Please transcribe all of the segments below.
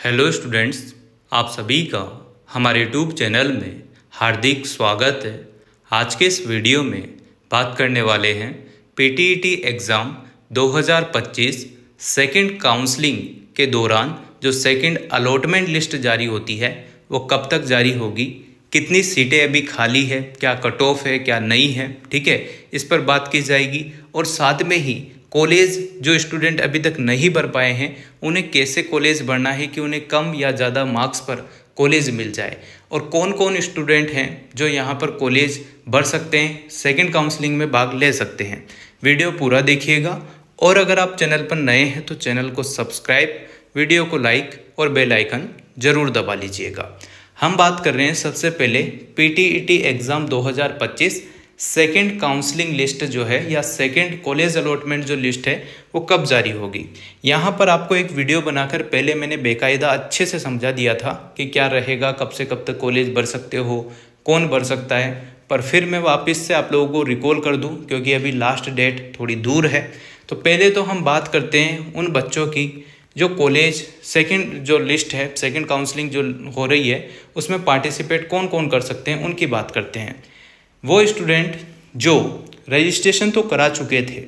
Hello students, आप सभी का हमारे यूट्यूब चैनल में हार्दिक स्वागत है। आज के इस वीडियो में बात करने वाले हैं पीटीईटी एग्ज़ाम 2025 सेकंड काउंसलिंग के दौरान जो सेकंड अलॉटमेंट लिस्ट जारी होती है वो कब तक जारी होगी, कितनी सीटें अभी खाली है, क्या कट ऑफ है, क्या नहीं है। ठीक है, इस पर बात की जाएगी। और साथ में ही कॉलेज जो स्टूडेंट अभी तक नहीं भर पाए हैं उन्हें कैसे कॉलेज भरना है कि उन्हें कम या ज़्यादा मार्क्स पर कॉलेज मिल जाए, और कौन कौन स्टूडेंट हैं जो यहाँ पर कॉलेज भर सकते हैं, सेकंड काउंसलिंग में भाग ले सकते हैं। वीडियो पूरा देखिएगा, और अगर आप चैनल पर नए हैं तो चैनल को सब्सक्राइब, वीडियो को लाइक और बेल आइकन ज़रूर दबा लीजिएगा। हम बात कर रहे हैं सबसे पहले PTET exam 2025 second counselling list जो है या सेकंड कॉलेज अलॉटमेंट जो लिस्ट है वो कब जारी होगी। यहाँ पर आपको एक वीडियो बनाकर पहले मैंने बेकायदा अच्छे से समझा दिया था कि क्या रहेगा, कब से कब तक कॉलेज भर सकते हो, कौन भर सकता है। पर फिर मैं वापस से आप लोगों को रिकॉल कर दूँ क्योंकि अभी लास्ट डेट थोड़ी दूर है। तो पहले तो हम बात करते हैं उन बच्चों की जो कॉलेज सेकंड जो लिस्ट है, सेकंड काउंसलिंग जो हो रही है उसमें पार्टिसिपेट कौन कौन कर सकते हैं उनकी बात करते हैं। वो स्टूडेंट जो रजिस्ट्रेशन तो करा चुके थे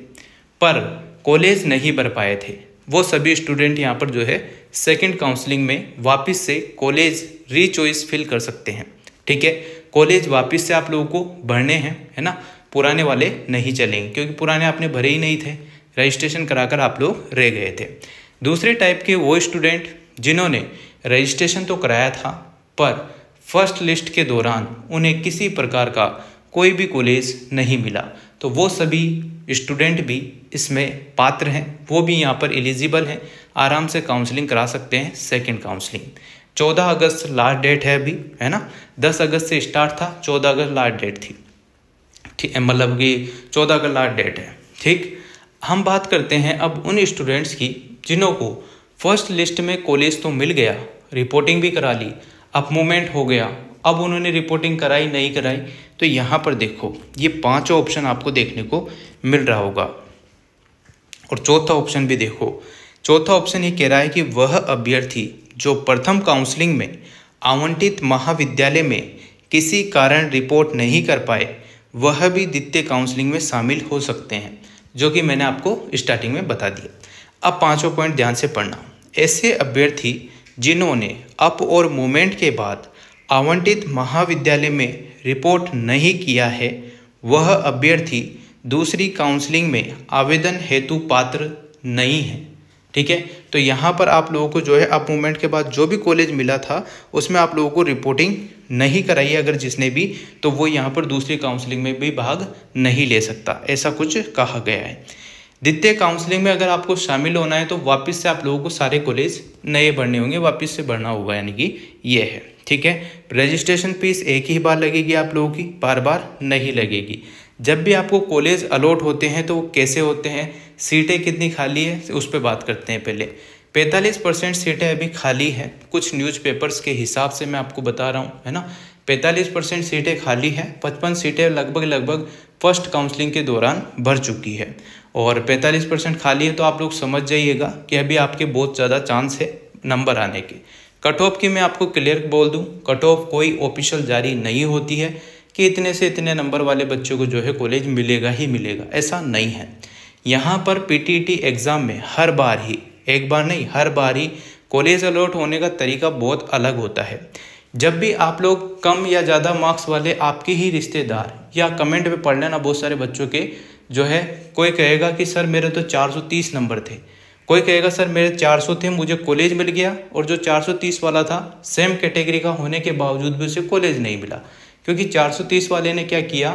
पर कॉलेज नहीं भर पाए थे, वो सभी स्टूडेंट यहाँ पर जो है सेकंड काउंसलिंग में वापस से कॉलेज रीचॉइस फिल कर सकते हैं। ठीक है, कॉलेज वापस से आप लोगों को भरने हैं, है ना। पुराने वाले नहीं चलेंगे क्योंकि पुराने आपने भरे ही नहीं थे, रजिस्ट्रेशन कराकर आप लोग रह गए थे। दूसरे टाइप के वो स्टूडेंट जिन्होंने रजिस्ट्रेशन तो कराया था पर फर्स्ट लिस्ट के दौरान उन्हें किसी प्रकार का कोई भी कॉलेज नहीं मिला, तो वो सभी स्टूडेंट भी इसमें पात्र हैं, वो भी यहाँ पर एलिजिबल हैं, आराम से काउंसलिंग करा सकते हैं सेकंड काउंसलिंग। 14 अगस्त लास्ट डेट है अभी, है ना। 10 अगस्त से स्टार्ट था, 14 अगस्त लास्ट डेट थी। ठीक है, मतलब कि 14 अगस्त लास्ट डेट है। ठीक, हम बात करते हैं अब उन स्टूडेंट्स की जिन्हों को फर्स्ट लिस्ट में कॉलेज तो मिल गया, रिपोर्टिंग भी करा ली, अब मूवमेंट हो गया, अब उन्होंने रिपोर्टिंग कराई नहीं कराई। तो यहाँ पर देखो ये 5 ऑप्शन आपको देखने को मिल रहा होगा, और चौथा ऑप्शन भी देखो। चौथा ऑप्शन ये कह रहा है कि वह अभ्यर्थी जो प्रथम काउंसलिंग में आवंटित महाविद्यालय में किसी कारण रिपोर्ट नहीं कर पाए वह भी द्वितीय काउंसलिंग में शामिल हो सकते हैं, जो कि मैंने आपको स्टार्टिंग में बता दिया। अब 5 पॉइंट ध्यान से पढ़ना। ऐसे अभ्यर्थी जिन्होंने अप और मूवमेंट के बाद आवंटित महाविद्यालय में रिपोर्ट नहीं किया है वह अभ्यर्थी दूसरी काउंसलिंग में आवेदन हेतु पात्र नहीं है। ठीक है, तो यहाँ पर आप लोगों को जो है अप मूवमेंट के बाद जो भी कॉलेज मिला था उसमें आप लोगों को रिपोर्टिंग नहीं कराई है अगर जिसने भी, तो वो यहाँ पर दूसरी काउंसलिंग में भी भाग नहीं ले सकता, ऐसा कुछ कहा गया है। द्वितीय काउंसलिंग में अगर आपको शामिल होना है तो वापस से आप लोगों को सारे कॉलेज नए भरने होंगे, वापस से भरना होगा, यानी कि ये है। ठीक है, रजिस्ट्रेशन फीस एक ही बार लगेगी आप लोगों की, बार बार नहीं लगेगी। जब भी आपको कॉलेज अलॉट होते हैं तो वो कैसे होते हैं, सीटें कितनी खाली है उस पर बात करते हैं। पहले 45% सीटें अभी खाली हैं, कुछ न्यूज़पेपर्स के हिसाब से मैं आपको बता रहा हूँ, है ना। 45% सीटें खाली हैं, 55 सीटें लगभग फर्स्ट काउंसलिंग के दौरान भर चुकी है, और 45% खाली है। तो आप लोग समझ जाइएगा कि अभी आपके बहुत ज़्यादा चांस है नंबर आने के। कट ऑफ की मैं आपको क्लियर बोल दूं, कट ऑफ कोई ऑफिशियल जारी नहीं होती है कि इतने से इतने नंबर वाले बच्चों को जो है कॉलेज मिलेगा ही मिलेगा, ऐसा नहीं है। यहाँ पर पीटीईटी एग्ज़ाम में हर बार ही, एक बार नहीं हर बार ही कॉलेज अलॉट होने का तरीका बहुत अलग होता है। जब भी आप लोग कम या ज़्यादा मार्क्स वाले आपके ही रिश्तेदार, या कमेंट में पढ़ लेना बहुत सारे बच्चों के जो है, कोई कहेगा कि सर मेरे तो 430 नंबर थे, कोई कहेगा सर मेरे 400 थे मुझे कॉलेज मिल गया, और जो 430 वाला था सेम कैटेगरी का होने के बावजूद भी उसे कॉलेज नहीं मिला, क्योंकि 430 वाले ने क्या किया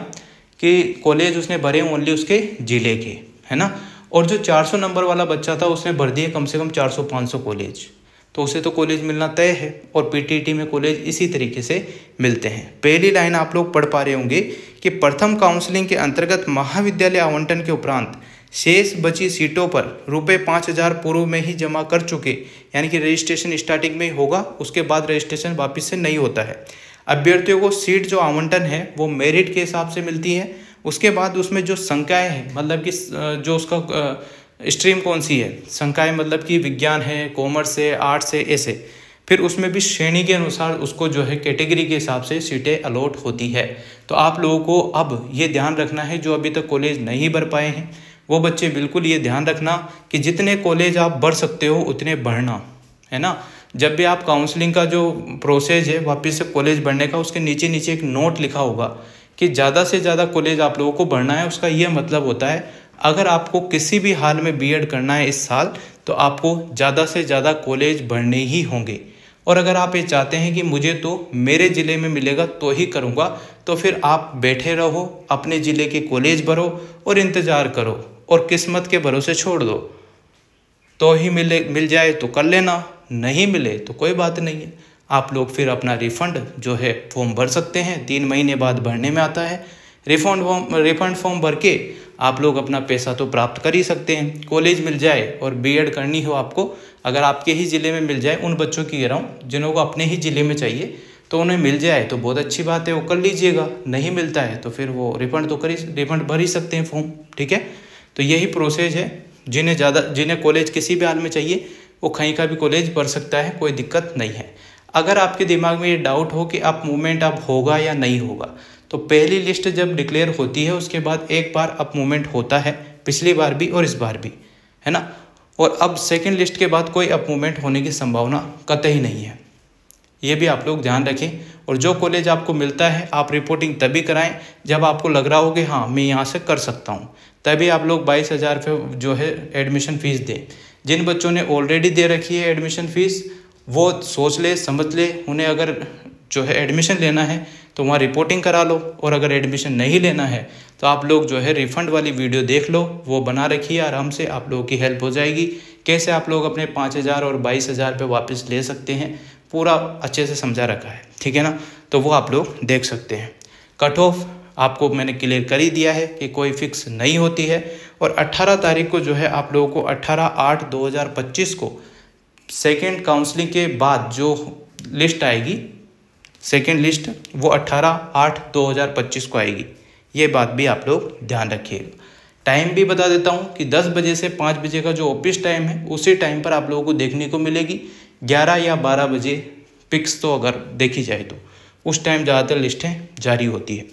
कि कॉलेज उसने भरे ओनली उसके ज़िले के, है ना, और जो 400 नंबर वाला बच्चा था उसने भर दिए कम से कम 400-500 कॉलेज, तो उसे तो कॉलेज मिलना तय है। और पीटीईटी में कॉलेज इसी तरीके से मिलते हैं। पहली लाइन आप लोग पढ़ पा रहे होंगे कि प्रथम काउंसलिंग के अंतर्गत महाविद्यालय आवंटन के उपरांत शेष बची सीटों पर ₹5,000 पूर्व में ही जमा कर चुके, यानी कि रजिस्ट्रेशन स्टार्टिंग में होगा, उसके बाद रजिस्ट्रेशन वापस से नहीं होता है। अभ्यर्थियों को सीट जो आवंटन है वो मेरिट के हिसाब से मिलती है, उसके बाद उसमें जो संकाय है, मतलब कि जो उसका स्ट्रीम कौन सी है, संकाय मतलब कि विज्ञान है, कॉमर्स है, आर्ट्स है, ऐसे फिर उसमें भी श्रेणी के अनुसार उसको जो है कैटेगरी के हिसाब से सीटें अलॉट होती है। तो आप लोगों को अब ये ध्यान रखना है, जो अभी तक कॉलेज नहीं भर पाए हैं वो बच्चे बिल्कुल ये ध्यान रखना कि जितने कॉलेज आप भर सकते हो उतने भरना, है ना। जब भी आप काउंसलिंग का जो प्रोसेस है वापस से कॉलेज भरने का, उसके नीचे नीचे एक नोट लिखा होगा कि ज़्यादा से ज़्यादा कॉलेज आप लोगों को भरना है। उसका ये मतलब होता है अगर आपको किसी भी हाल में बीएड करना है इस साल तो आपको ज़्यादा से ज़्यादा कॉलेज भरने ही होंगे। और अगर आप ये चाहते हैं कि मुझे तो मेरे ज़िले में मिलेगा तो ही करूँगा, तो फिर आप बैठे रहो, अपने ज़िले के कॉलेज भरो और इंतज़ार करो और किस्मत के भरोसे छोड़ दो। तो ही मिल जाए तो कर लेना, नहीं मिले तो कोई बात नहीं है। आप लोग फिर अपना रिफ़ंड जो है फॉर्म भर सकते हैं, 3 महीने बाद भरने में आता है। रिफ़ंड फॉर्म भर के आप लोग अपना पैसा तो प्राप्त कर ही सकते हैं। कॉलेज मिल जाए और बीएड करनी हो आपको, अगर आपके ही ज़िले में मिल जाए, उन बच्चों की कह रहा हूँ जिन्हों को अपने ही ज़िले में चाहिए, तो उन्हें मिल जाए तो बहुत अच्छी बात है, वो कर लीजिएगा। नहीं मिलता है तो फिर वो रिफ़ंड भर ही सकते हैं फॉर्म, ठीक है। तो यही प्रोसेस है। जिन्हें कॉलेज किसी भी हाल में चाहिए वो कहीं का भी कॉलेज भर सकता है, कोई दिक्कत नहीं है। अगर आपके दिमाग में ये डाउट हो कि आप मूवमेंट अब होगा या नहीं होगा, तो पहली लिस्ट जब डिक्लेयर होती है उसके बाद एक बार अप मूवमेंट होता है, पिछली बार भी और इस बार भी, है ना। और अब सेकंड लिस्ट के बाद कोई अप मूवमेंट होने की संभावना कतई नहीं है, ये भी आप लोग ध्यान रखें। और जो कॉलेज आपको मिलता है आप रिपोर्टिंग तभी कराएं जब आपको लग रहा हो कि हाँ मैं यहाँ से कर सकता हूँ, तभी आप लोग 22,000 रुपये जो है एडमिशन फ़ीस दें। जिन बच्चों ने ऑलरेडी दे रखी है एडमिशन फ़ीस वो सोच ले समझ ले, उन्हें अगर जो है एडमिशन लेना है तो वहाँ रिपोर्टिंग करा लो, और अगर एडमिशन नहीं लेना है तो आप लोग जो है रिफ़ंड वाली वीडियो देख लो, वो बना रखी है, आराम से आप लोगों की हेल्प हो जाएगी। कैसे आप लोग अपने 5,000 और 22,000 रुपये वापस ले सकते हैं, पूरा अच्छे से समझा रखा है, ठीक है ना। तो वो आप लोग देख सकते हैं। कट ऑफ आपको मैंने क्लियर कर ही दिया है कि कोई फिक्स नहीं होती है। और 18 तारीख को जो है आप लोगों को 18/8/2025 को सेकेंड काउंसलिंग के बाद जो लिस्ट आएगी, सेकेंड लिस्ट, वो 18/8/2025 को आएगी। ये बात भी आप लोग ध्यान रखिएगा। टाइम भी बता देता हूँ कि 10 बजे से 5 बजे का जो ऑफिस टाइम है उसी टाइम पर आप लोगों को देखने को मिलेगी। 11 या 12 बजे फिक्स तो अगर देखी जाए तो उस टाइम ज़्यादातर लिस्टें जारी होती है,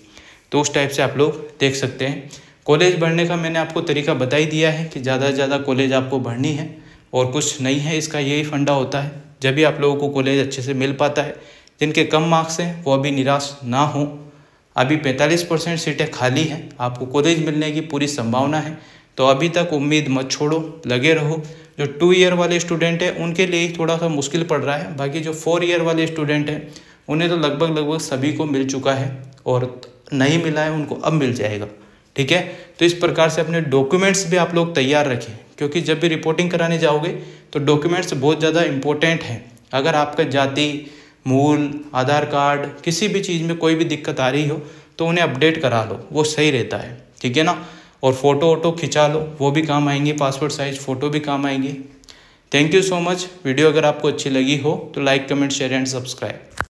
तो उस टाइप से आप लोग देख सकते हैं। कॉलेज भरने का मैंने आपको तरीका बता ही दिया है कि ज़्यादा से ज़्यादा कॉलेज आपको भरनी है और कुछ नहीं है। इसका यही फंडा होता है, जब भी आप लोगों को कॉलेज अच्छे से मिल पाता है। जिनके कम मार्क्स हैं वो अभी निराश ना हो, अभी 45% सीटें खाली हैं, आपको कॉलेज मिलने की पूरी संभावना है। तो अभी तक उम्मीद मत छोड़ो, लगे रहो। जो 2 ईयर वाले स्टूडेंट हैं उनके लिए ही थोड़ा सा मुश्किल पड़ रहा है, बाकी जो 4 ईयर वाले स्टूडेंट हैं उन्हें तो लगभग सभी को मिल चुका है, और नहीं मिला है उनको अब मिल जाएगा, ठीक है। तो इस प्रकार से अपने डॉक्यूमेंट्स भी आप लोग तैयार रखें, क्योंकि जब भी रिपोर्टिंग कराने जाओगे तो डॉक्यूमेंट्स बहुत ज़्यादा इंपॉर्टेंट हैं। अगर आपका जाति, मूल, आधार कार्ड, किसी भी चीज़ में कोई भी दिक्कत आ रही हो तो उन्हें अपडेट करा लो, वो सही रहता है, ठीक है ना। और फ़ोटो वोटो खिंचा लो, वो भी काम आएंगे, पासपोर्ट साइज़ फ़ोटो भी काम आएंगे। Thank you so much. Video अगर आपको अच्छी लगी हो तो like, comment, share and subscribe.